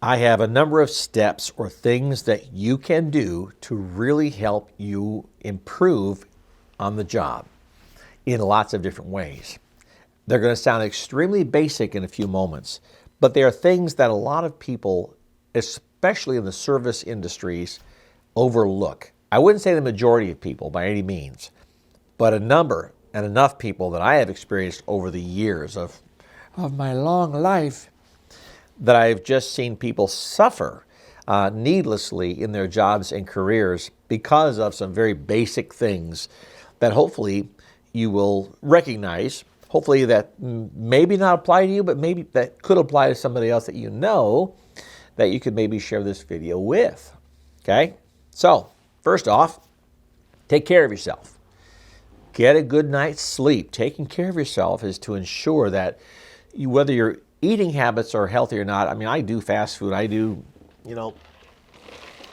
I have a number of steps or things that you can do to really help you improve on the job in lots of different ways. They're going to sound extremely basic in a few moments, but they are things that a lot of people, especially in the service industries, overlook. I wouldn't say the majority of people by any means, but a number and enough people that I have experienced over the years of my long life that I've just seen people suffer needlessly in their jobs and careers because of some very basic things that hopefully you will recognize, hopefully that maybe not apply to you, but maybe that could apply to somebody else that you know that you could maybe share this video with, okay? So, first off, take care of yourself. Get a good night's sleep. Taking care of yourself is to ensure that whether your eating habits are healthy or not, I mean, I do fast food. I do,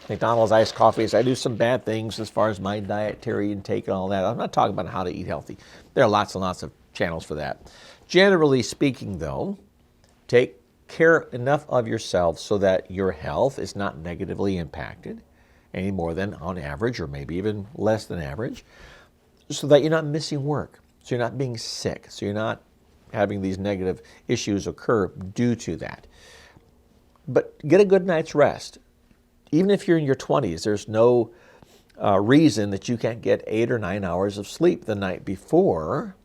McDonald's iced coffees. I do some bad things as far as my dietary intake and all that. I'm not talking about how to eat healthy. There are lots and lots of channels for that. Generally speaking, though, take care enough of yourself so that your health is not negatively impacted any more than on average, or maybe even less than average, so that you're not missing work, so you're not being sick, so you're not having these negative issues occur due to that. But get a good night's rest. Even if you're in your 20s, there's no reason that you can't get 8 or 9 hours of sleep the night before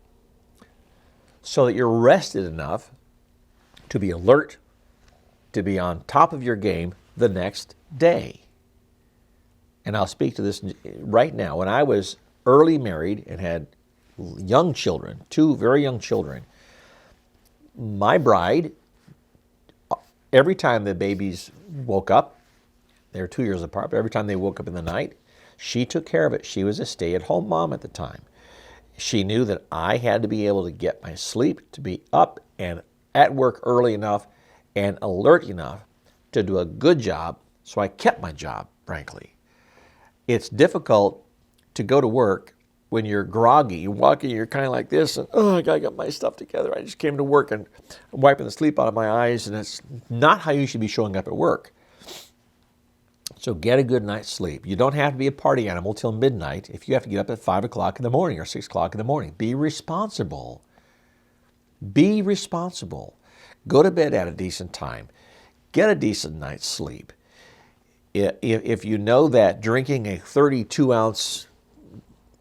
so that you're rested enough to be alert, to be on top of your game the next day. And I'll speak to this right now. When I was early married and had young children, 2 very young children, my bride, every time the babies woke up, they were 2 years apart, but every time they woke up in the night, she took care of it. She was a stay-at-home mom at the time. She knew that I had to be able to get my sleep, to be up and at work early enough and alert enough to do a good job, so I kept my job, frankly. It's difficult to go to work when you're groggy. You're walking, you're kind of like this, and I gotta get my stuff together. I just came to work and I'm wiping the sleep out of my eyes, and it's not how you should be showing up at work. So get a good night's sleep. You don't have to be a party animal till midnight if you have to get up at 5 o'clock in the morning or 6 o'clock in the morning. Be responsible. Be responsible. Go to bed at a decent time. Get a decent night's sleep. If you know that drinking a 32-ounce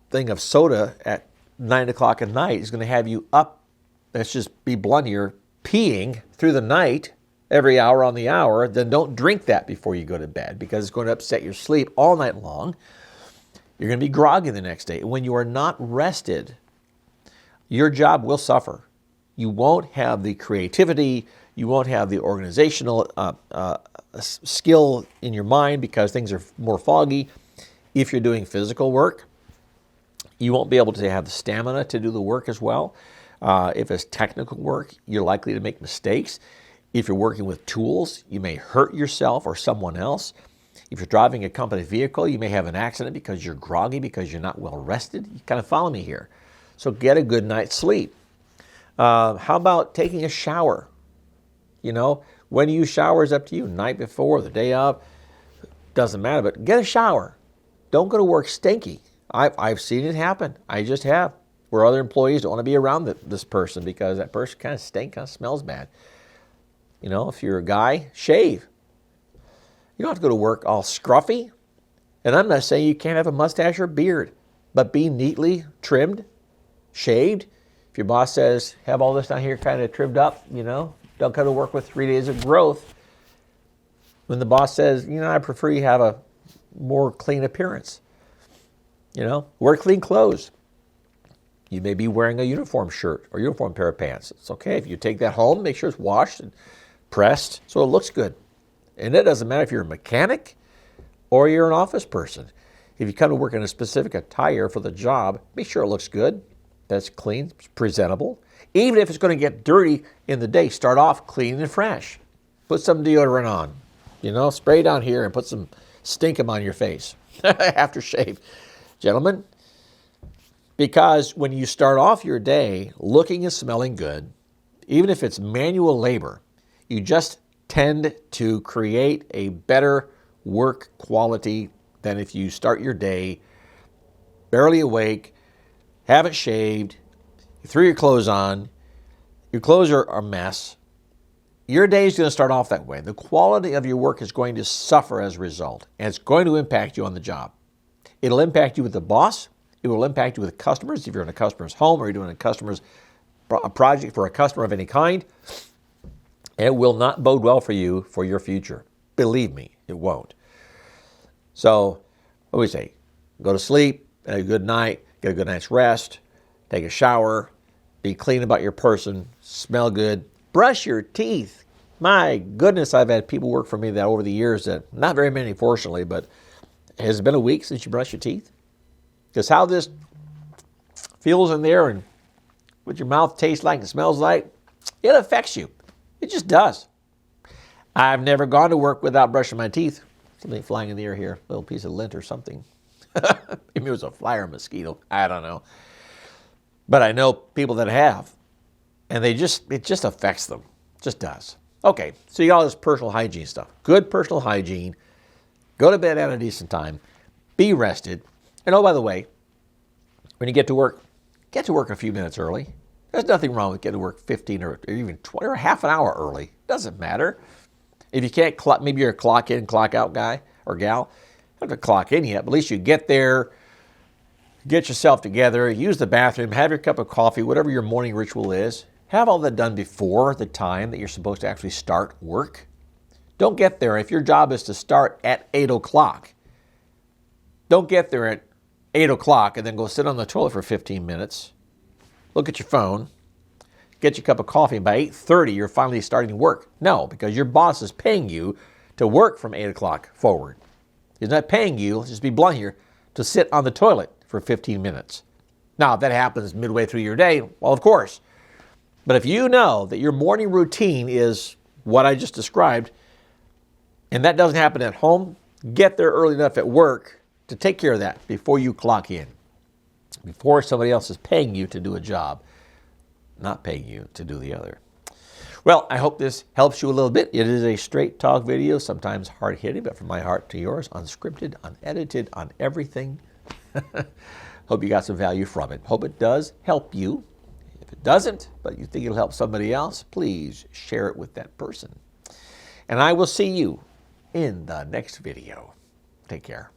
thing of soda at 9 o'clock at night is going to have you up, let's just be blunt here, peeing through the night every hour on the hour, then don't drink that before you go to bed because it's going to upset your sleep all night long. You're going to be groggy the next day. When you are not rested, your job will suffer. You won't have the creativity, you won't have the organizational skill in your mind because things are more foggy. If you're doing physical work, you won't be able to have the stamina to do the work as well. If it's technical work, you're likely to make mistakes. If you're working with tools, you may hurt yourself or someone else. If you're driving a company vehicle, you may have an accident because you're groggy, because you're not well rested. You kind of follow me here. So get a good night's sleep. How about taking a shower? When you use shower is up to you. Night before, the day of, doesn't matter, but get a shower. Don't go to work stinky. I've seen it happen. I just have. Where other employees don't want to be around this person because that person kind of stinks, kind of smells bad. If you're a guy, shave. You don't have to go to work all scruffy. And I'm not saying you can't have a mustache or beard, but be neatly trimmed, shaved. If your boss says, have all this down here kind of trimmed up, don't come to work with 3 days of growth. When the boss says, I prefer you have a more clean appearance. Wear clean clothes. You may be wearing a uniform shirt or uniform pair of pants. It's okay. If you take that home, make sure it's washed and pressed so it looks good. And it doesn't matter if you're a mechanic or you're an office person. If you come to work in a specific attire for the job, make sure it looks good, that's clean, presentable. Even if it's going to get dirty in the day, start off clean and fresh. Put some deodorant on. Spray down here and put some stinkum on your face after shave. Gentlemen, because when you start off your day looking and smelling good, even if it's manual labor, you just tend to create a better work quality than if you start your day barely awake, haven't shaved, you threw your clothes on, your clothes are a mess. Your day is going to start off that way. The quality of your work is going to suffer as a result, and it's going to impact you on the job. It'll impact you with the boss. It will impact you with customers if you're in a customer's home or you're doing a project for a customer of any kind. It will not bode well for you for your future. Believe me, it won't. So, what do we say? Go to sleep, have a good night, get a good night's rest, take a shower, be clean about your person, smell good, brush your teeth. My goodness, I've had people work for me that over the years that, not very many fortunately, but has it been a week since you brushed your teeth? Because how this feels in there and what your mouth tastes like and smells like, it affects you. It just does. I've never gone to work without brushing my teeth. Something flying in the air here, a little piece of lint or something. Maybe it was a fly or a mosquito. I don't know. But I know people that have. And it just affects them. Just does. Okay, so you got all this personal hygiene stuff. Good personal hygiene. Go to bed at a decent time. Be rested. And oh, by the way, when you get to work a few minutes early. There's nothing wrong with getting to work 15 or even 20 or half an hour early. Doesn't matter. If you can't clock, maybe you're a clock in, clock out guy or gal. You don't have to clock in yet, but at least you get there, get yourself together, use the bathroom, have your cup of coffee, whatever your morning ritual is. Have all that done before the time that you're supposed to actually start work. Don't get there. If your job is to start at 8 o'clock, don't get there at 8 o'clock and then go sit on the toilet for 15 minutes. Look at your phone, get your cup of coffee, and by 8:30 you're finally starting to work. No, because your boss is paying you to work from 8 o'clock forward. He's not paying you, let's just be blunt here, to sit on the toilet for 15 minutes. Now, if that happens midway through your day, well, of course. But if you know that your morning routine is what I just described, and that doesn't happen at home, get there early enough at work to take care of that before you clock in. Before somebody else is paying you to do a job, not paying you to do the other. Well, I hope this helps you a little bit. It is a straight talk video, sometimes hard-hitting, but from my heart to yours, unscripted, unedited, on everything. Hope you got some value from it. Hope it does help you. If it doesn't, but you think it'll help somebody else, please share it with that person. And I will see you in the next video. Take care.